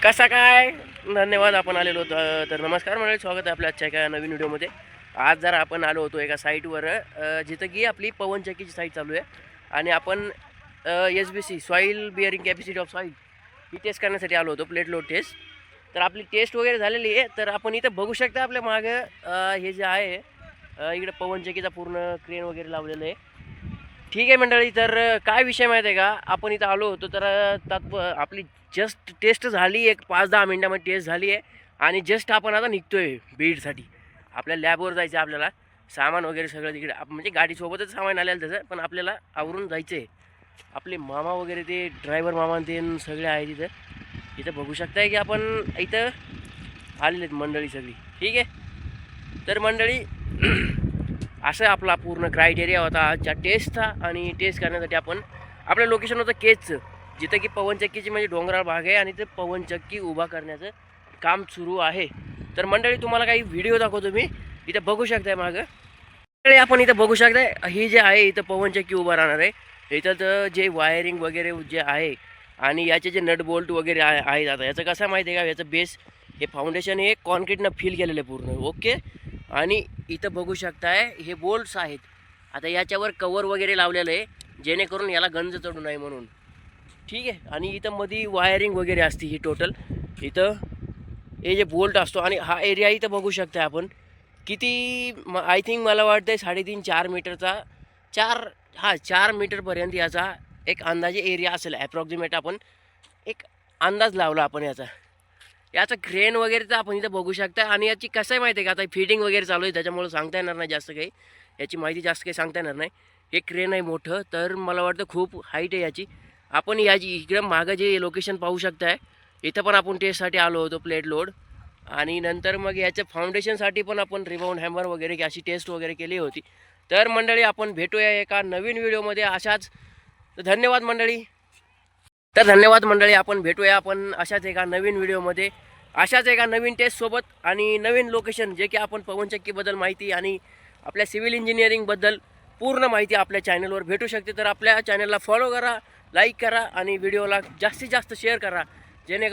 कसा काय धन्यवाद. आपण आलेलो होतो. तर नमस्कार मंडळी, स्वागत आहे आपल्या आजच्या एका नवीन व्हिडिओमध्ये. आज जरा आपण आलो होतो एका साईटवर, जिथं की आपली पवनचक्कीची साईट चालू आहे आणि आपण SBC soil bearing capacity of soil ही टेस्ट करण्यासाठी आलो होतो, प्लेट लोड टेस्ट. तर आपली टेस्ट वगैरे झालेली आहे. तर आपण इथं बघू शकता आपल्या मागं हे जे आहे इकडे पवनचक्कीचा पूर्ण क्रेन वगैरे लावलेलं आहे. ठीक आहे मंडळी, तर काय विषय माहीत आहे का, आपण इथं आलो होतो तर आपली जस्ट टेस्ट झाली, एक 5-10 मिनटामध्ये टेस्ट झाली आहे आणि जस्ट आपण आता निघतो आहे बीडसाठी. आपल्या लॅबवर जायचं आहे, आपल्याला सामान वगैरे सगळं तिकडे म्हणजे गाडीसोबतच सामान आलेलं तसं, पण आपल्याला आवरून जायचं आहे. आपले मामा वगैरे ते ड्रायव्हर मामा ते सगळे आहे इथं बघू शकताय की आपण इथं आलेले आहेत मंडळी सगळी. ठीक आहे, तर मंडळी असं आपला पूर्ण क्रायटेरिया होता आजच्या टेस्टचा. आणि टेस्ट करण्यासाठी आपण आपलं लोकेशन होतं केजचं, जिथं की पवनचक्कीची म्हणजे डोंगराळ भाग आहे आणि ते पवनचक्की उभा करण्याचं काम सुरू आहे. तर मंडळी तुम्हाला काही व्हिडिओ दाखवतो मी, इथं बघू शकताय मागं. मंडळी आपण इथं बघू शकताय, ही जे आहे इथं पवनचक्की उभा राहणार आहे. इथं तर जे वायरिंग वगैरे जे आहे आणि याचे जे नट बोल्ट वगैरे आहेत, आता याचं कसं माहिती आहे का, याचं बेस हे फाउंडेशन हे कॉन्क्रीटनं फिल केलेलं आहे पूर्ण. ओके, आणि इथं बघू शकताय हे बोल्ट्स आहेत. आता याच्यावर कवर वगैरे लावलेलं आहे जेणेकरून याला गंज चढू नये म्हणून. ठीक आहे, आणि इथं मध्ये वायरिंग वगैरे असते ही टोटल. इथं हे जे बोल्ट असतो आणि हा एरिया इथं बघू शकता आपण किती, आय थिंक मला वाटतं 3.5-4 मीटरचा, 4 मीटरपर्यंत याचा एक अंदाजे एरिया असेल ॲप्रॉक्सिमेट. आपण एक अंदाज लावला आपण याचं क्रेन वगैरे तर आपण इथं बघू शकता. आणि याची कसं आहे माहिती आहे का, आता फिटिंग वगैरे चालू आहे त्याच्यामुळं सांगता येणार नाही जास्त काही, याची माहिती जास्त काही सांगता येणार नाही. हे क्रेन आहे मोठं, तर मला वाटतं खूप हाईट आहे याची. आपण याची इकडं मागं जे लोकेशन पाहू शकताय, इथं पण आपण टेस्टसाठी आलो होतो प्लेट लोड. आणि नंतर मग याच्या फाउंडेशनसाठी पण आपण रिबाउंड हॅमर वगैरे अशी टेस्ट वगैरे केली होती. तर मंडळी आपण भेटूया एका नवीन व्हिडिओमध्ये अशाच. धन्यवाद मंडळी. तर धन्यवाद मंडळी, आपण भेटूया आपण अशाच एका नवीन व्हिडिओमध्ये, अशाच एका नवीन टेस्टसोबत आणि नवीन लोकेशन, जे की आपण पवनचक्कीबद्दल माहिती आणि आपल्या सिव्हिल इंजिनिअरिंगबद्दल पूर्ण माहिती आपल्या चॅनलवर भेटू शकते. तर आपल्या चॅनलला फॉलो करा, लाईक करा आणि व्हिडिओला जास्तीत जास्त शेअर करा, जेणेकरून